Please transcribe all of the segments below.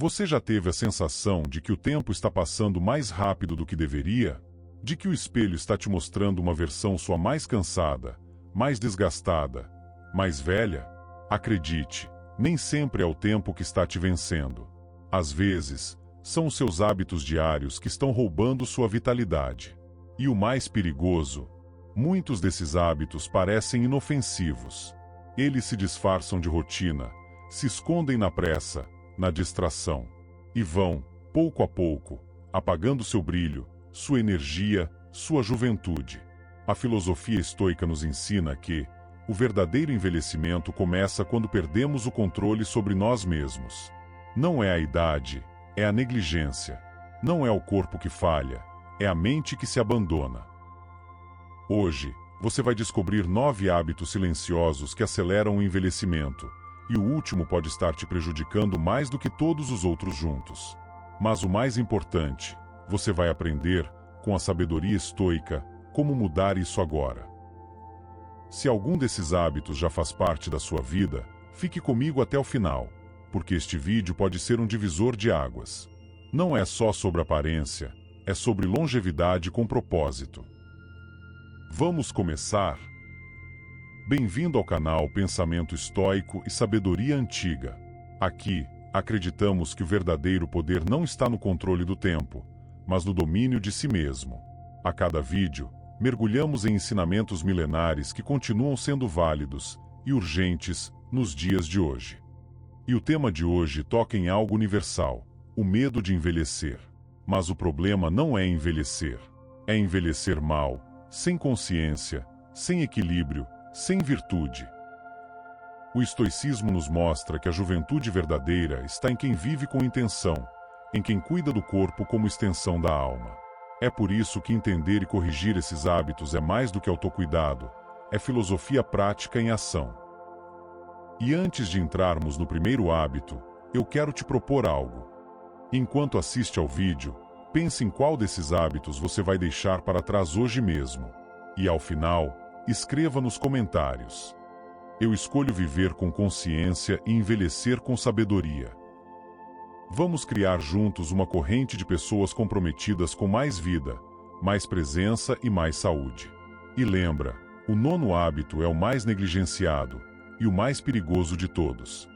Você já teve a sensação de que o tempo está passando mais rápido do que deveria? De que o espelho está te mostrando uma versão sua mais cansada, mais desgastada, mais velha? Acredite, nem sempre é o tempo que está te vencendo. Às vezes, são os seus hábitos diários que estão roubando sua vitalidade. E o mais perigoso, muitos desses hábitos parecem inofensivos. Eles se disfarçam de rotina, se escondem na pressa, na distração, e vão, pouco a pouco, apagando seu brilho, sua energia, sua juventude. A filosofia estoica nos ensina que o verdadeiro envelhecimento começa quando perdemos o controle sobre nós mesmos. Não é a idade, é a negligência. Não é o corpo que falha, é a mente que se abandona. Hoje, você vai descobrir 9 hábitos silenciosos que aceleram o envelhecimento, e o último pode estar te prejudicando mais do que todos os outros juntos. Mas o mais importante, você vai aprender, com a sabedoria estoica, como mudar isso agora. Se algum desses hábitos já faz parte da sua vida, fique comigo até o final, porque este vídeo pode ser um divisor de águas. Não é só sobre aparência, é sobre longevidade com propósito. Vamos começar? Bem-vindo ao canal Pensamento Estoico e Sabedoria Antiga. Aqui, acreditamos que o verdadeiro poder não está no controle do tempo, mas no domínio de si mesmo. A cada vídeo, mergulhamos em ensinamentos milenares que continuam sendo válidos e urgentes nos dias de hoje. E o tema de hoje toca em algo universal, o medo de envelhecer. Mas o problema não é envelhecer. É envelhecer mal, sem consciência, sem equilíbrio, sem virtude. O estoicismo nos mostra que a juventude verdadeira está em quem vive com intenção, em quem cuida do corpo como extensão da alma. É por isso que entender e corrigir esses hábitos é mais do que autocuidado, é filosofia prática em ação. E antes de entrarmos no primeiro hábito, eu quero te propor algo. Enquanto assiste ao vídeo, pense em qual desses hábitos você vai deixar para trás hoje mesmo. E ao final, escreva nos comentários. Eu escolho viver com consciência e envelhecer com sabedoria. Vamos criar juntos uma corrente de pessoas comprometidas com mais vida, mais presença e mais saúde. E lembra, o 9º hábito é o mais negligenciado e o mais perigoso de todos.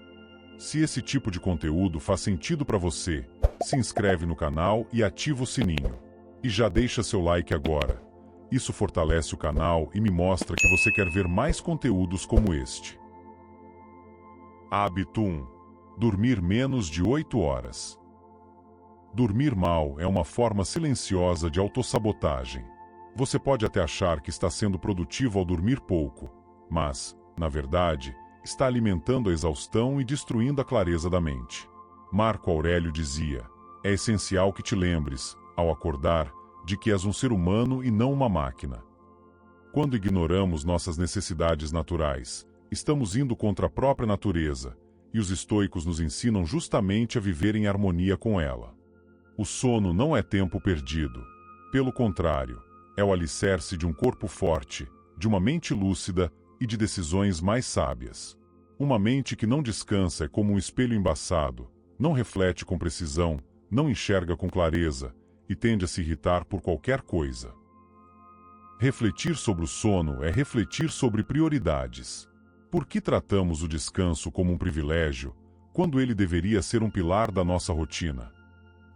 Se esse tipo de conteúdo faz sentido para você, se inscreve no canal e ativa o sininho. E já deixa seu like agora. Isso fortalece o canal e me mostra que você quer ver mais conteúdos como este. Hábito 1. Dormir menos de 8 horas. Dormir mal é uma forma silenciosa de autossabotagem. Você pode até achar que está sendo produtivo ao dormir pouco, mas, na verdade, está alimentando a exaustão e destruindo a clareza da mente. Marco Aurélio dizia: é essencial que te lembres, ao acordar, de que és um ser humano e não uma máquina. Quando ignoramos nossas necessidades naturais, estamos indo contra a própria natureza, e os estoicos nos ensinam justamente a viver em harmonia com ela. O sono não é tempo perdido. Pelo contrário, é o alicerce de um corpo forte, de uma mente lúcida e de decisões mais sábias. Uma mente que não descansa é como um espelho embaçado, não reflete com precisão, não enxerga com clareza, e tende a se irritar por qualquer coisa. Refletir sobre o sono é refletir sobre prioridades. Por que tratamos o descanso como um privilégio, quando ele deveria ser um pilar da nossa rotina?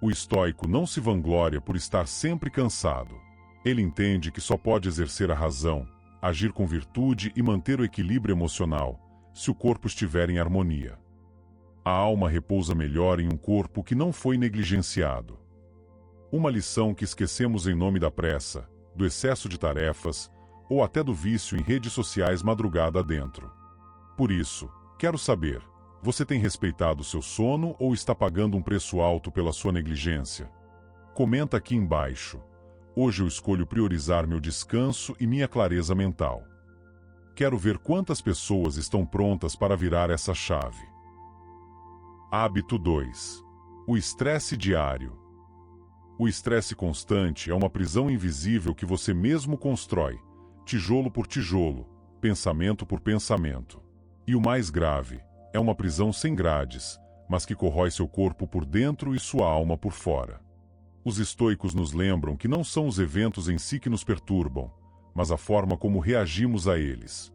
O estoico não se vangloria por estar sempre cansado. Ele entende que só pode exercer a razão, agir com virtude e manter o equilíbrio emocional, se o corpo estiver em harmonia. A alma repousa melhor em um corpo que não foi negligenciado. Uma lição que esquecemos em nome da pressa, do excesso de tarefas, ou até do vício em redes sociais madrugada adentro. Por isso, quero saber, você tem respeitado seu sono ou está pagando um preço alto pela sua negligência? Comenta aqui embaixo. Hoje eu escolho priorizar meu descanso e minha clareza mental. Quero ver quantas pessoas estão prontas para virar essa chave. Hábito 2. O estresse diário. O estresse constante é uma prisão invisível que você mesmo constrói, tijolo por tijolo, pensamento por pensamento. E o mais grave, é uma prisão sem grades, mas que corrói seu corpo por dentro e sua alma por fora. Os estoicos nos lembram que não são os eventos em si que nos perturbam, mas a forma como reagimos a eles.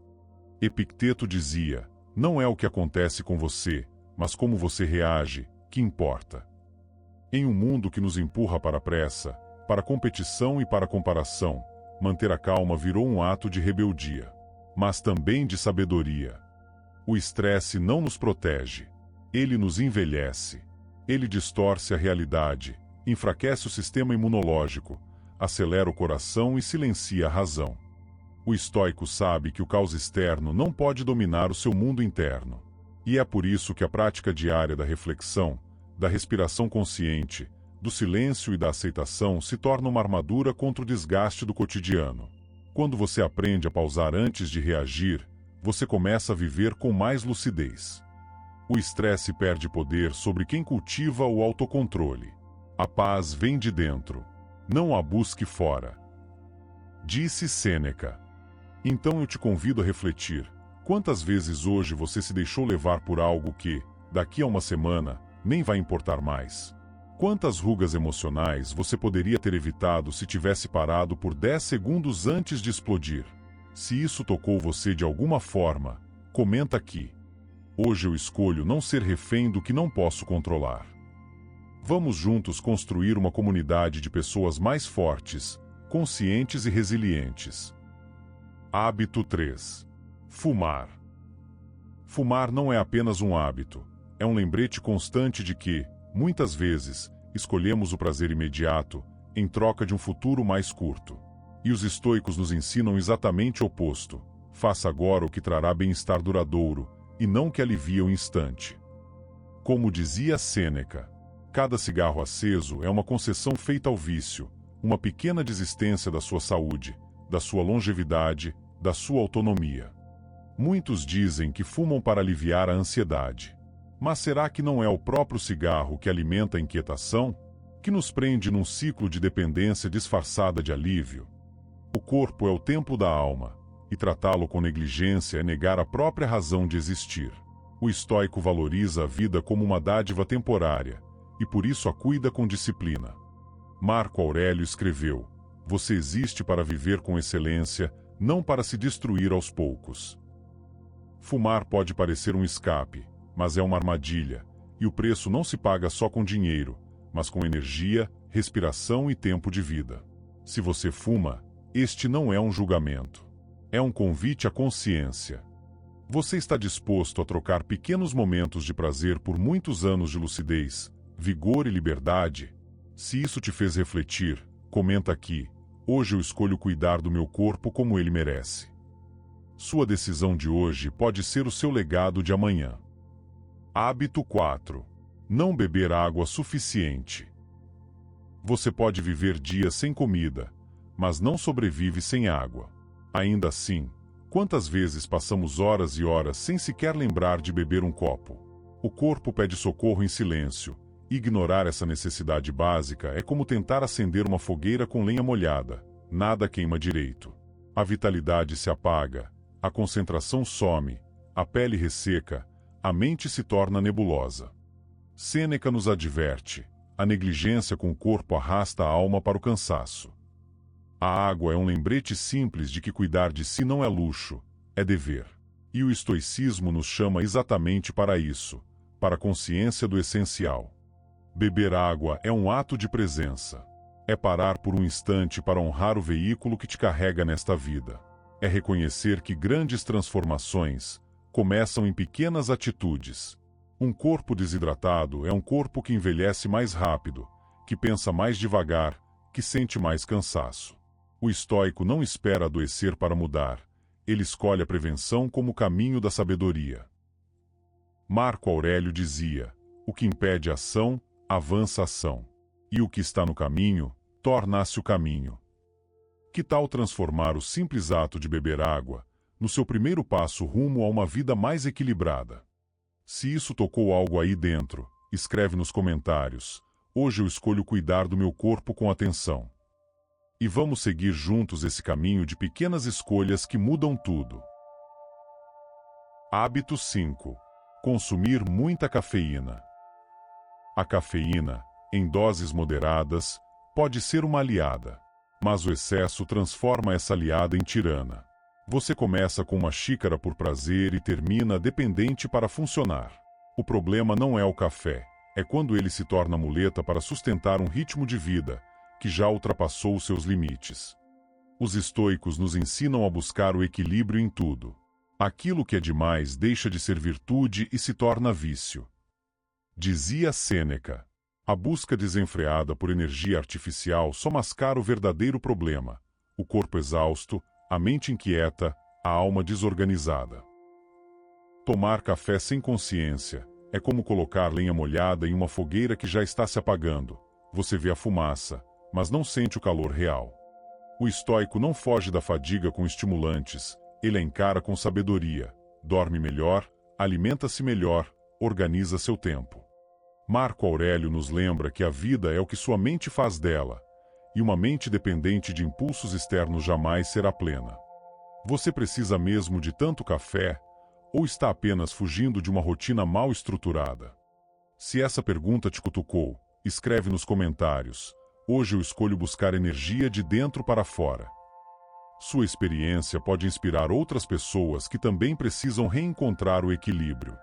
Epicteto dizia: não é o que acontece com você, mas como você reage, que importa. Em um mundo que nos empurra para a pressa, para a competição e para a comparação, manter a calma virou um ato de rebeldia, mas também de sabedoria. O estresse não nos protege. Ele nos envelhece. Ele distorce a realidade, enfraquece o sistema imunológico, acelera o coração e silencia a razão. O estoico sabe que o caos externo não pode dominar o seu mundo interno. E é por isso que a prática diária da reflexão, da respiração consciente, do silêncio e da aceitação se torna uma armadura contra o desgaste do cotidiano. Quando você aprende a pausar antes de reagir, você começa a viver com mais lucidez. O estresse perde poder sobre quem cultiva o autocontrole. A paz vem de dentro. Não a busque fora. Disse Sêneca. Então eu te convido a refletir. Quantas vezes hoje você se deixou levar por algo que, daqui a uma semana, nem vai importar mais? Quantas rugas emocionais você poderia ter evitado se tivesse parado por 10 segundos antes de explodir? Se isso tocou você de alguma forma, comenta aqui. Hoje eu escolho não ser refém do que não posso controlar. Vamos juntos construir uma comunidade de pessoas mais fortes, conscientes e resilientes. Hábito 3. Fumar. Fumar não é apenas um hábito, é um lembrete constante de que, muitas vezes, escolhemos o prazer imediato, em troca de um futuro mais curto. E os estoicos nos ensinam exatamente o oposto. Faça agora o que trará bem-estar duradouro, e não que alivie o instante. Como dizia Sêneca, cada cigarro aceso é uma concessão feita ao vício, uma pequena desistência da sua saúde, da sua longevidade, da sua autonomia. Muitos dizem que fumam para aliviar a ansiedade. Mas será que não é o próprio cigarro que alimenta a inquietação, que nos prende num ciclo de dependência disfarçada de alívio? O corpo é o templo da alma, e tratá-lo com negligência é negar a própria razão de existir. O estoico valoriza a vida como uma dádiva temporária, e por isso a cuida com disciplina. Marco Aurélio escreveu: você existe para viver com excelência, não para se destruir aos poucos. Fumar pode parecer um escape, mas é uma armadilha, e o preço não se paga só com dinheiro, mas com energia, respiração e tempo de vida. Se você fuma, este não é um julgamento. É um convite à consciência. Você está disposto a trocar pequenos momentos de prazer por muitos anos de lucidez, vigor e liberdade? Se isso te fez refletir, comenta aqui. Hoje eu escolho cuidar do meu corpo como ele merece. Sua decisão de hoje pode ser o seu legado de amanhã. Hábito 4. Não beber água suficiente. Você pode viver dias sem comida, mas não sobrevive sem água. Ainda assim, quantas vezes passamos horas e horas sem sequer lembrar de beber um copo? O corpo pede socorro em silêncio. Ignorar essa necessidade básica é como tentar acender uma fogueira com lenha molhada. Nada queima direito. A vitalidade se apaga, a concentração some, a pele resseca, a mente se torna nebulosa. Sêneca nos adverte: a negligência com o corpo arrasta a alma para o cansaço. A água é um lembrete simples de que cuidar de si não é luxo, é dever. E o estoicismo nos chama exatamente para isso, para a consciência do essencial. Beber água é um ato de presença. É parar por um instante para honrar o veículo que te carrega nesta vida. É reconhecer que grandes transformações começam em pequenas atitudes. Um corpo desidratado é um corpo que envelhece mais rápido, que pensa mais devagar, que sente mais cansaço. O estoico não espera adoecer para mudar. Ele escolhe a prevenção como caminho da sabedoria. Marco Aurélio dizia: o que impede a ação, avança a ação. E o que está no caminho, torna-se o caminho. Que tal transformar o simples ato de beber água no seu primeiro passo rumo a uma vida mais equilibrada? Se isso tocou algo aí dentro, escreve nos comentários. Hoje eu escolho cuidar do meu corpo com atenção. E vamos seguir juntos esse caminho de pequenas escolhas que mudam tudo. Hábito 5. Consumir muita cafeína. A cafeína, em doses moderadas, pode ser uma aliada, mas o excesso transforma essa aliada em tirana. Você começa com uma xícara por prazer e termina dependente para funcionar. O problema não é o café, é quando ele se torna muleta para sustentar um ritmo de vida que já ultrapassou os seus limites. Os estoicos nos ensinam a buscar o equilíbrio em tudo. Aquilo que é demais deixa de ser virtude e se torna vício. Dizia Sêneca: a busca desenfreada por energia artificial só mascara o verdadeiro problema: o corpo exausto, a mente inquieta, a alma desorganizada. Tomar café sem consciência é como colocar lenha molhada em uma fogueira que já está se apagando. Você vê a fumaça, mas não sente o calor real. O estoico não foge da fadiga com estimulantes, ele a encara com sabedoria, dorme melhor, alimenta-se melhor, organiza seu tempo. Marco Aurélio nos lembra que a vida é o que sua mente faz dela, e uma mente dependente de impulsos externos jamais será plena. Você precisa mesmo de tanto café, ou está apenas fugindo de uma rotina mal estruturada? Se essa pergunta te cutucou, escreve nos comentários. Hoje eu escolho buscar energia de dentro para fora. Sua experiência pode inspirar outras pessoas que também precisam reencontrar o equilíbrio.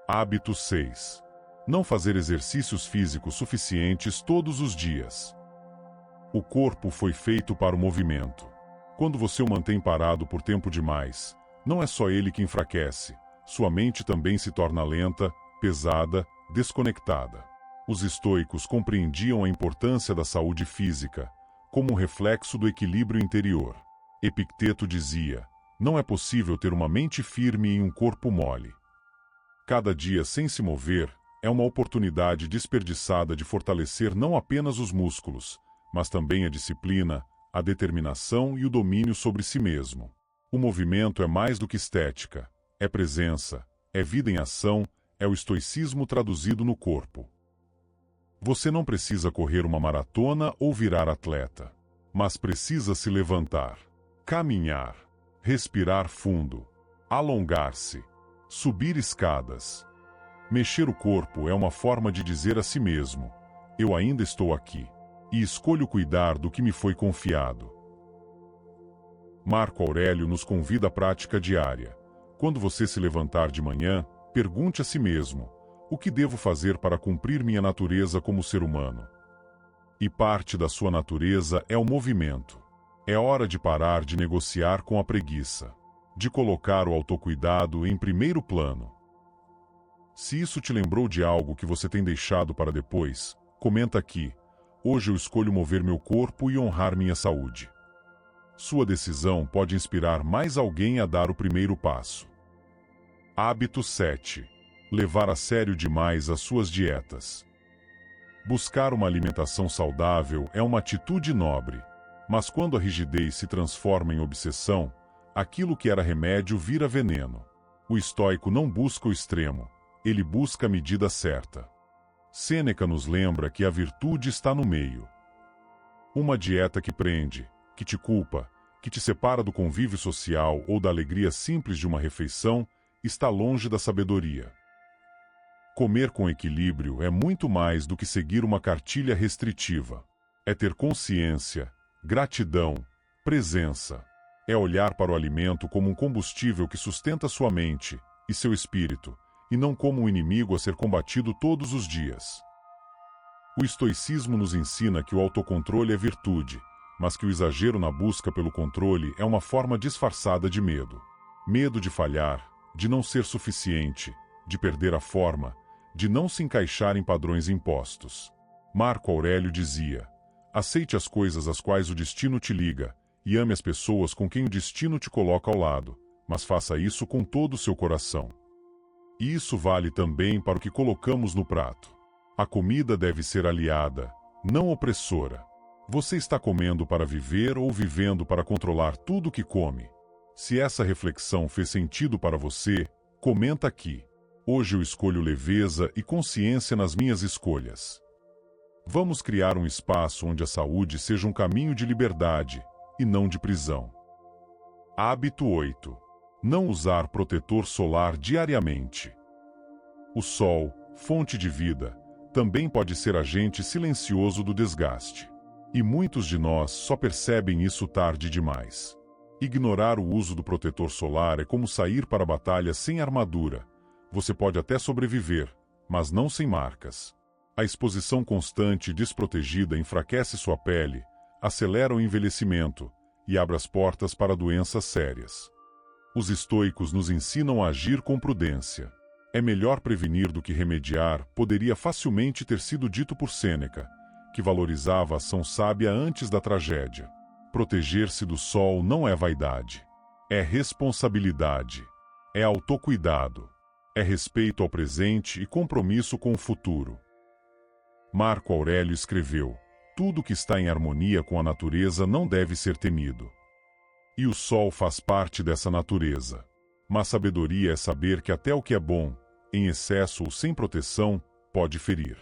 Hábito 6. Não fazer exercícios físicos suficientes todos os dias. O corpo foi feito para o movimento. Quando você o mantém parado por tempo demais, não é só ele que enfraquece, sua mente também se torna lenta, pesada, desconectada. Os estoicos compreendiam a importância da saúde física, como um reflexo do equilíbrio interior. Epicteto dizia: não é possível ter uma mente firme em um corpo mole. Cada dia sem se mover é uma oportunidade desperdiçada de fortalecer não apenas os músculos, mas também a disciplina, a determinação e o domínio sobre si mesmo. O movimento é mais do que estética, é presença, é vida em ação, é o estoicismo traduzido no corpo. Você não precisa correr uma maratona ou virar atleta, mas precisa se levantar, caminhar, respirar fundo, alongar-se, subir escadas. Mexer o corpo é uma forma de dizer a si mesmo: eu ainda estou aqui, e escolho cuidar do que me foi confiado. Marco Aurélio nos convida à prática diária. Quando você se levantar de manhã, pergunte a si mesmo: o que devo fazer para cumprir minha natureza como ser humano? E parte da sua natureza é o movimento. É hora de parar de negociar com a preguiça, de colocar o autocuidado em primeiro plano. Se isso te lembrou de algo que você tem deixado para depois, comenta aqui: hoje eu escolho mover meu corpo e honrar minha saúde. Sua decisão pode inspirar mais alguém a dar o primeiro passo. Hábito 7. Levar a sério demais as suas dietas. Buscar uma alimentação saudável é uma atitude nobre, mas quando a rigidez se transforma em obsessão, aquilo que era remédio vira veneno. O estoico não busca o extremo, ele busca a medida certa. Sêneca nos lembra que a virtude está no meio. Uma dieta que prende, que te culpa, que te separa do convívio social ou da alegria simples de uma refeição, está longe da sabedoria. Comer com equilíbrio é muito mais do que seguir uma cartilha restritiva. É ter consciência, gratidão, presença. É olhar para o alimento como um combustível que sustenta sua mente e seu espírito, e não como um inimigo a ser combatido todos os dias. O estoicismo nos ensina que o autocontrole é virtude, mas que o exagero na busca pelo controle é uma forma disfarçada de medo. Medo de falhar, de não ser suficiente, de perder a forma, de não se encaixar em padrões impostos. Marco Aurélio dizia: aceite as coisas às quais o destino te liga, e ame as pessoas com quem o destino te coloca ao lado, mas faça isso com todo o seu coração. E isso vale também para o que colocamos no prato. A comida deve ser aliada, não opressora. Você está comendo para viver ou vivendo para controlar tudo o que come? Se essa reflexão fez sentido para você, comenta aqui. Hoje eu escolho leveza e consciência nas minhas escolhas. Vamos criar um espaço onde a saúde seja um caminho de liberdade, e não de prisão. Hábito 8. Não usar protetor solar diariamente. O sol, fonte de vida, também pode ser agente silencioso do desgaste. E muitos de nós só percebem isso tarde demais. Ignorar o uso do protetor solar é como sair para a batalha sem armadura. Você pode até sobreviver, mas não sem marcas. A exposição constante e desprotegida enfraquece sua pele, acelera o envelhecimento e abre as portas para doenças sérias. Os estoicos nos ensinam a agir com prudência. É melhor prevenir do que remediar, poderia facilmente ter sido dito por Sêneca, que valorizava a ação sábia antes da tragédia. Proteger-se do sol não é vaidade. É responsabilidade. É autocuidado. É respeito ao presente e compromisso com o futuro. Marco Aurélio escreveu: tudo que está em harmonia com a natureza não deve ser temido. E o sol faz parte dessa natureza. Mas sabedoria é saber que até o que é bom, em excesso ou sem proteção, pode ferir.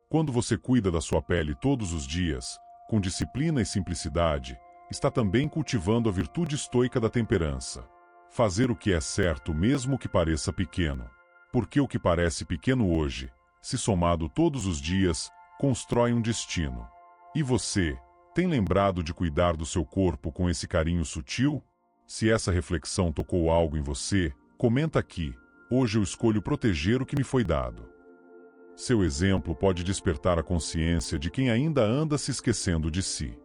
Quando você cuida da sua pele todos os dias, com disciplina e simplicidade, está também cultivando a virtude estoica da temperança. Fazer o que é certo mesmo que pareça pequeno. Porque o que parece pequeno hoje, se somado todos os dias, constrói um destino. E você, tem lembrado de cuidar do seu corpo com esse carinho sutil? Se essa reflexão tocou algo em você, comenta aqui. Hoje eu escolho proteger o que me foi dado. Seu exemplo pode despertar a consciência de quem ainda anda se esquecendo de si.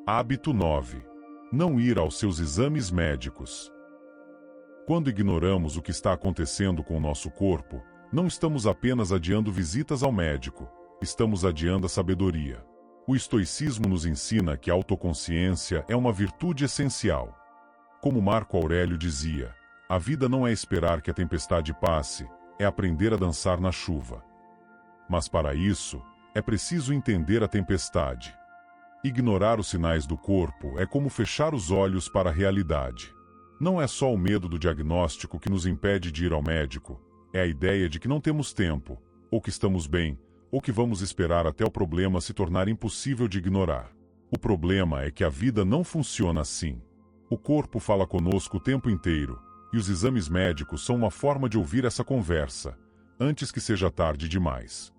Hábito 9. Não ir aos seus exames médicos. Quando ignoramos o que está acontecendo com o nosso corpo, não estamos apenas adiando visitas ao médico, estamos adiando a sabedoria. O estoicismo nos ensina que a autoconsciência é uma virtude essencial. Como Marco Aurélio dizia, a vida não é esperar que a tempestade passe, é aprender a dançar na chuva. Mas para isso, é preciso entender a tempestade. Ignorar os sinais do corpo é como fechar os olhos para a realidade. Não é só o medo do diagnóstico que nos impede de ir ao médico, é a ideia de que não temos tempo, ou que estamos bem, ou que vamos esperar até o problema se tornar impossível de ignorar. O problema é que a vida não funciona assim. O corpo fala conosco o tempo inteiro, e os exames médicos são uma forma de ouvir essa conversa, antes que seja tarde demais.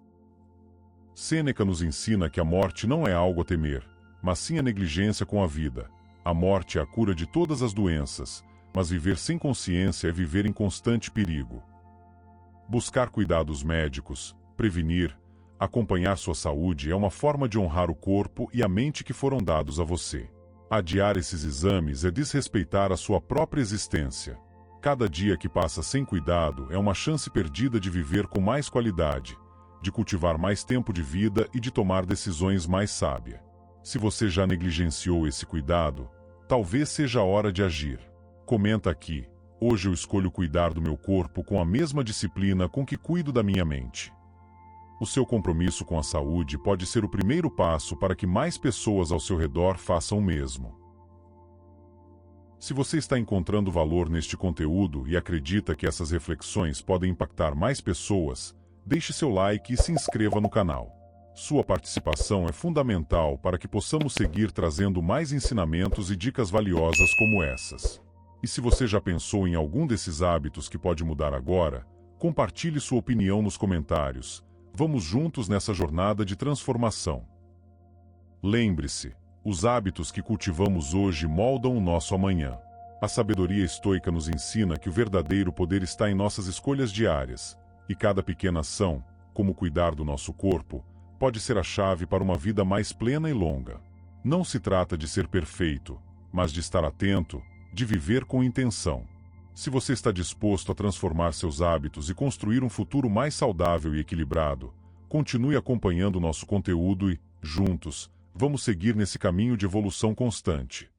Sêneca nos ensina que a morte não é algo a temer, mas sim a negligência com a vida. A morte é a cura de todas as doenças, mas viver sem consciência é viver em constante perigo. Buscar cuidados médicos, prevenir, acompanhar sua saúde é uma forma de honrar o corpo e a mente que foram dados a você. Adiar esses exames é desrespeitar a sua própria existência. Cada dia que passa sem cuidado é uma chance perdida de viver com mais qualidade, de cultivar mais tempo de vida e de tomar decisões mais sábias. Se você já negligenciou esse cuidado, talvez seja a hora de agir. Comenta aqui: hoje eu escolho cuidar do meu corpo com a mesma disciplina com que cuido da minha mente. O seu compromisso com a saúde pode ser o primeiro passo para que mais pessoas ao seu redor façam o mesmo. Se você está encontrando valor neste conteúdo e acredita que essas reflexões podem impactar mais pessoas, deixe seu like e se inscreva no canal. Sua participação é fundamental para que possamos seguir trazendo mais ensinamentos e dicas valiosas como essas. E se você já pensou em algum desses hábitos que pode mudar agora, compartilhe sua opinião nos comentários. Vamos juntos nessa jornada de transformação. Lembre-se, os hábitos que cultivamos hoje moldam o nosso amanhã. A sabedoria estoica nos ensina que o verdadeiro poder está em nossas escolhas diárias, e cada pequena ação, como cuidar do nosso corpo, pode ser a chave para uma vida mais plena e longa. Não se trata de ser perfeito, mas de estar atento, de viver com intenção. Se você está disposto a transformar seus hábitos e construir um futuro mais saudável e equilibrado, continue acompanhando nosso conteúdo e, juntos, vamos seguir nesse caminho de evolução constante.